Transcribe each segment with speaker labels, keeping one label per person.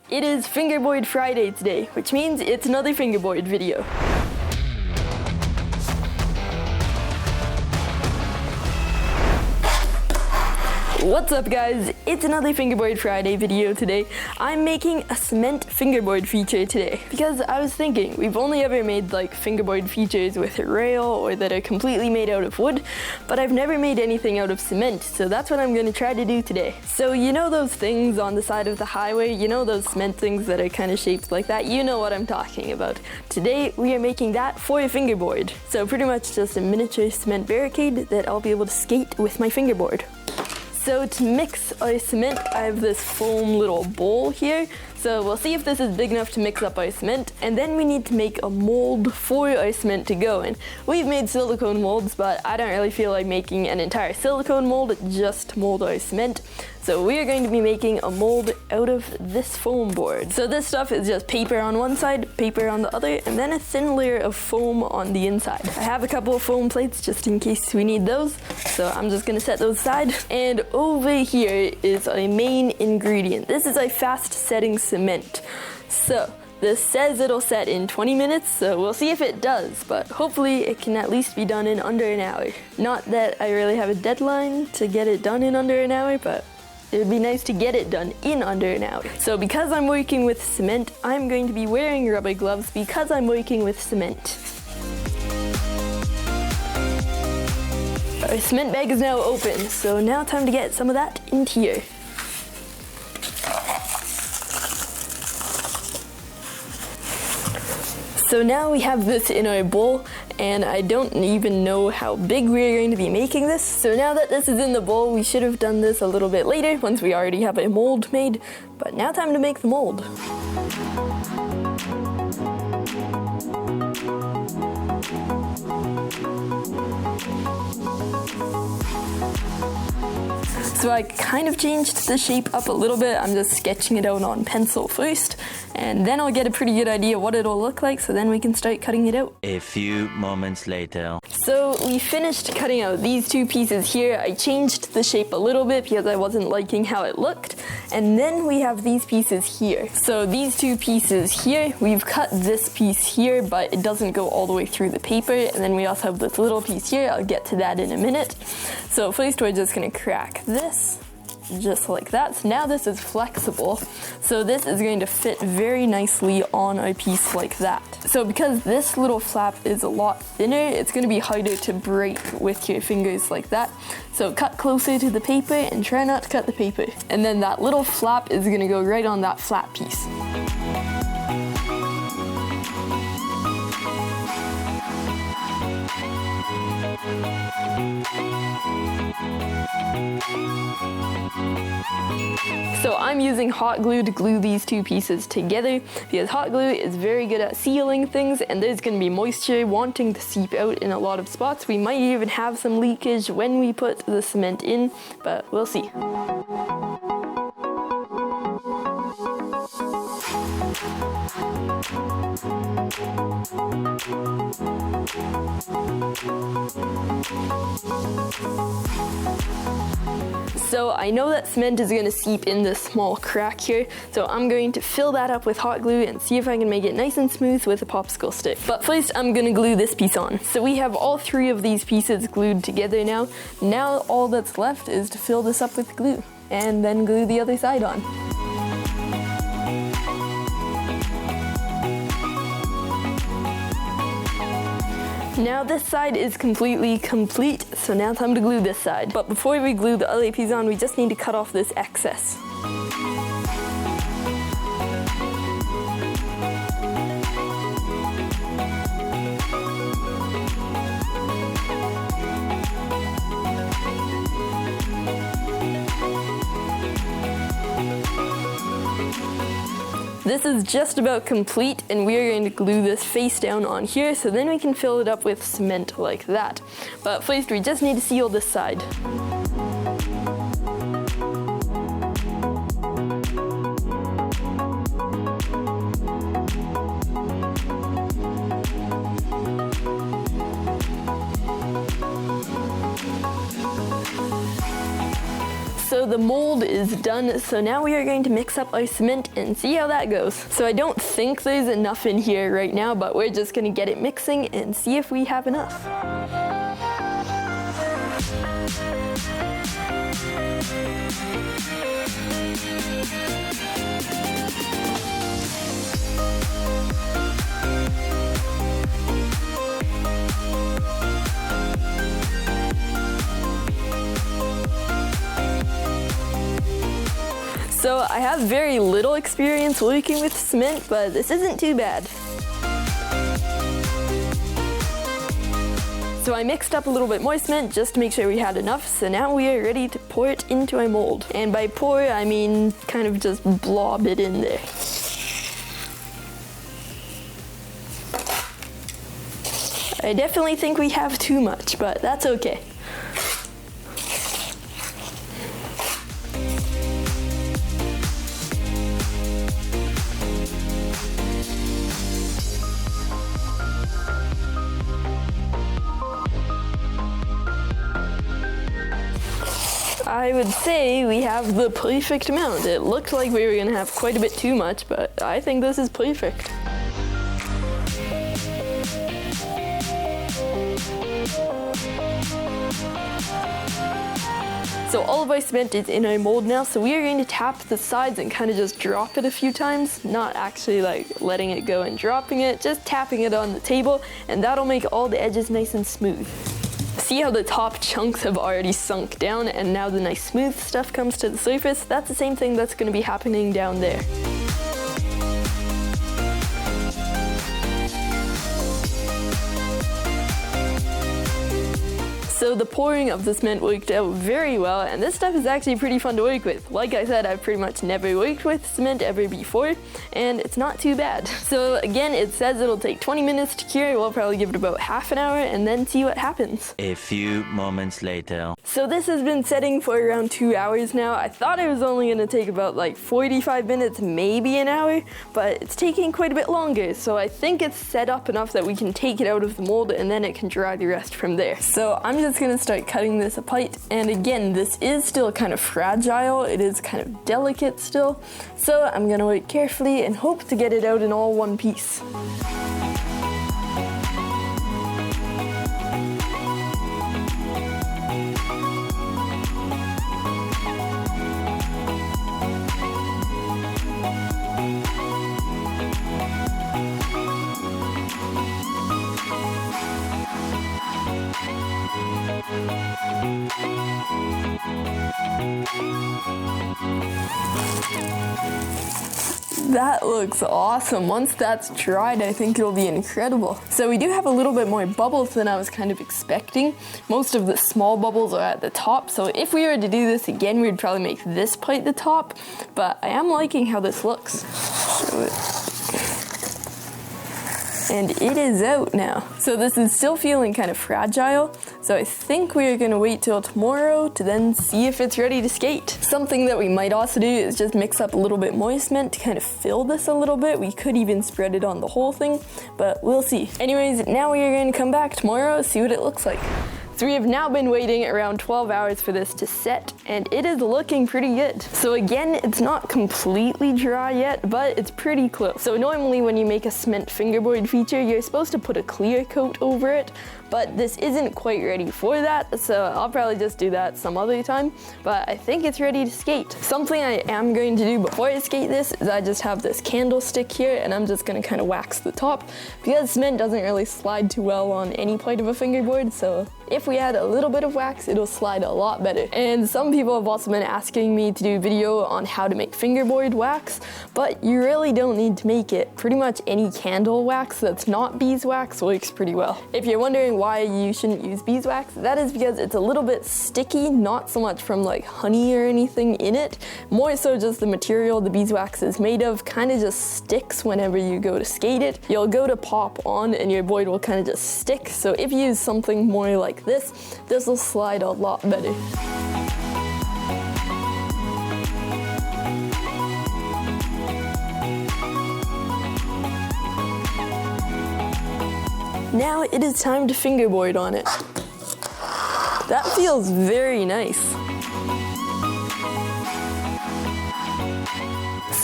Speaker 1: It is Fingerboard Friday today, which means it's another fingerboard video. What's up guys, it's another Fingerboard Friday video today. I'm making a cement fingerboard feature today because I was thinking we've only ever made like fingerboard features with a rail or that are completely made out of wood, but I've never made anything out of cement, so that's what I'm going to try to do today. So you know those things on the side of the highway, you know those cement things that are kind of shaped like that, you know what I'm talking about. Today we are making that for a fingerboard. So pretty much just a miniature cement barricade that I'll be able to skate with my fingerboard. So to mix our cement, I have this foam little bowl here. So we'll see if this is big enough to mix up our cement, and then we need to make a mold for our cement to go in. We've made silicone molds, but I don't really feel like making an entire silicone mold, just mold our cement. So we are going to be making a mold out of this foam board. So this stuff is just paper on one side, paper on the other, and then a thin layer of foam on the inside. I have a couple of foam plates just in case we need those, so I'm just gonna set those aside. And over here is a main ingredient. This is a fast setting cement. So this says it'll set in 20 minutes, so we'll see if it does, but hopefully it can at least be done in under an hour. Not that I really have a deadline to get it done in under an hour, but it would be nice to get it done in under an hour. So because I'm working with cement, I'm going to be wearing rubber gloves because I'm working with cement. Our cement bag is now open, so now time to get some of that into here. So now we have this in our bowl, and I don't even know how big we're going to be making this. So now that this is in the bowl, we should have done this a little bit later once we already have a mold made, but now time to make the mold. So I kind of changed the shape up a little bit. I'm just sketching it out on pencil first, and then I'll get a pretty good idea what it'll look like, so then we can start cutting it out.
Speaker 2: A few moments later.
Speaker 1: So we finished cutting out these two pieces here. I changed the shape a little bit because I wasn't liking how it looked. And then we have these pieces here. So these two pieces here, we've cut this piece here, but it doesn't go all the way through the paper. And then we also have this little piece here. I'll get to that in a minute. So first we're just gonna crack this, just like that. So now this is flexible. So this is going to fit very nicely on a piece like that. So because this little flap is a lot thinner, it's going to be harder to break with your fingers like that. So cut closer to the paper and try not to cut the paper. And then that little flap is going to go right on that flat piece. So I'm using hot glue to glue these two pieces together because hot glue is very good at sealing things, and there's going to be moisture wanting to seep out in a lot of spots. We might even have some leakage when we put the cement in, but we'll see. So I know that cement is going to seep in this small crack here, so I'm going to fill that up with hot glue and see if I can make it nice and smooth with a popsicle stick. But first I'm going to glue this piece on. So we have all three of these pieces glued together now. Now all that's left is to fill this up with glue and then glue the other side on. Now this side is completely complete, so now time to glue this side. But before we glue the other piece on, we just need to cut off this excess. This is just about complete, and we are going to glue this face down on here, so then we can fill it up with cement like that. But first we just need to seal this side. So the mold is done, so now we are going to mix up our cement and see how that goes. So I don't think there's enough in here right now, but we're just gonna get it mixing and see if we have enough. So I have very little experience working with cement, but this isn't too bad. So I mixed up a little bit more cement just to make sure we had enough, so now we are ready to pour it into a mold. And by pour, I mean kind of just blob it in there. I definitely think we have too much, but that's okay. I would say we have the perfect amount. It looked like we were gonna have quite a bit too much, but I think this is perfect. So all of our cement is in our mold now, so we are going to tap the sides and kind of just drop it a few times, not actually like letting it go and dropping it, just tapping it on the table, and that'll make all the edges nice and smooth. See how the top chunks have already sunk down and now the nice smooth stuff comes to the surface? That's the same thing that's going to be happening down there. So the pouring of the cement worked out very well, and this stuff is actually pretty fun to work with. Like I said, I've pretty much never worked with cement ever before, and it's not too bad. So again, it says it'll take 20 minutes to cure. We'll probably give it about half an hour and then see what happens.
Speaker 2: A few moments later.
Speaker 1: So this has been setting for around 2 hours now. I thought it was only gonna take about like 45 minutes, maybe an hour, but it's taking quite a bit longer. So I think it's set up enough that we can take it out of the mold and then it can dry the rest from there. So I'm just gonna start cutting this apart, and again, this is still kind of fragile. It is kind of delicate still, so I'm gonna work carefully and hope to get it out in all one piece. That looks awesome. Once that's dried, I think it'll be incredible. So we do have a little bit more bubbles than I was kind of expecting. Most of the small bubbles are at the top, so if we were to do this again, we'd probably make this part the top, but I am liking how this looks. Show it. And it is out now. So this is still feeling kind of fragile, so I think we are gonna wait till tomorrow to then see if it's ready to skate. Something that we might also do is just mix up a little bit more cement to kind of fill this a little bit. We could even spread it on the whole thing, but we'll see. Anyways, now we are going to come back tomorrow, see what it looks like. So we have now been waiting around 12 hours for this to set, and it is looking pretty good. So again, it's not completely dry yet, but it's pretty close. So normally when you make a cement fingerboard feature, you're supposed to put a clear coat over it, but this isn't quite ready for that, so I'll probably just do that some other time, but I think it's ready to skate. Something I am going to do before I skate this is I just have this candlestick here, and I'm just gonna kind of wax the top, because cement doesn't really slide too well on any part of a fingerboard, so if we add a little bit of wax, it'll slide a lot better. And some people have also been asking me to do a video on how to make fingerboard wax, but you really don't need to make it. Pretty much any candle wax that's not beeswax works pretty well. If you're wondering why you shouldn't use beeswax, that is because it's a little bit sticky, not so much from like honey or anything in it, more so just the material the beeswax is made of kind of just sticks whenever you go to skate it. You'll go to pop on and your board will kind of just stick, so if you use something more like this will slide a lot better. Now it is time to fingerboard on it. That feels very nice.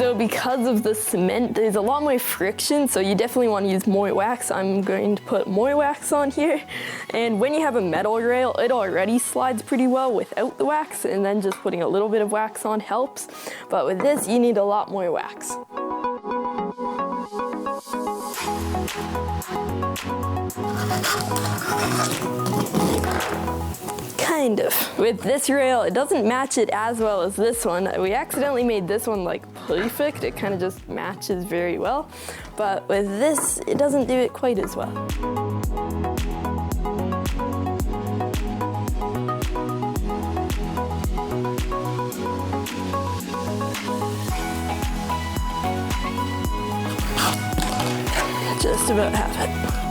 Speaker 1: So because of the cement, there's a lot more friction, so you definitely want to use more wax. I'm going to put more wax on here. And when you have a metal rail, it already slides pretty well without the wax, and then just putting a little bit of wax on helps. But with this, you need a lot more wax. Kind of. With this rail, it doesn't match it as well as this one. We accidentally made this one like perfect. It kind of just matches very well. But with this, it doesn't do it quite as well. Just about have it.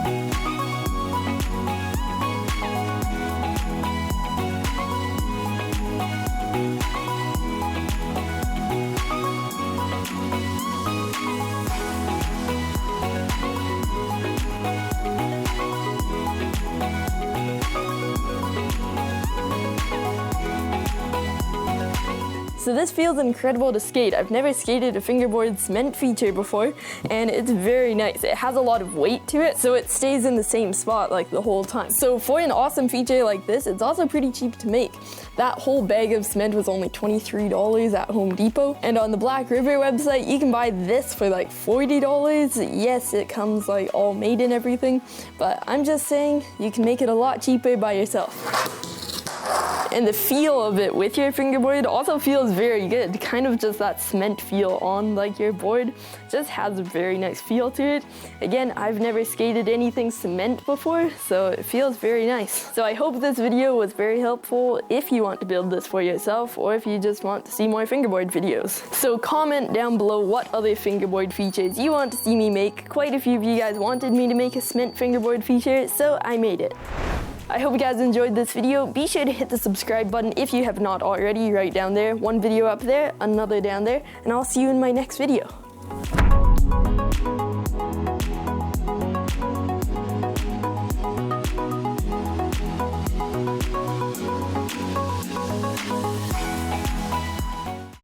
Speaker 1: So this feels incredible to skate. I've never skated a fingerboard cement feature before, and it's very nice. It has a lot of weight to it, so it stays in the same spot like the whole time. So for an awesome feature like this, it's also pretty cheap to make. That whole bag of cement was only $23 at Home Depot, and on the Black River website, you can buy this for like $40. Yes, it comes like all made and everything, but I'm just saying you can make it a lot cheaper by yourself. And the feel of it with your fingerboard also feels very good. Kind of just that cement feel on like your board. Just has a very nice feel to it. Again, I've never skated anything cement before, so it feels very nice. So I hope this video was very helpful if you want to build this for yourself, or if you just want to see more fingerboard videos. So comment down below what other fingerboard features you want to see me make. Quite a few of you guys wanted me to make a cement fingerboard feature, so I made it. I hope you guys enjoyed this video. Be sure to hit the subscribe button if you have not already, right down there. One video up there, another down there, and I'll see you in my next video.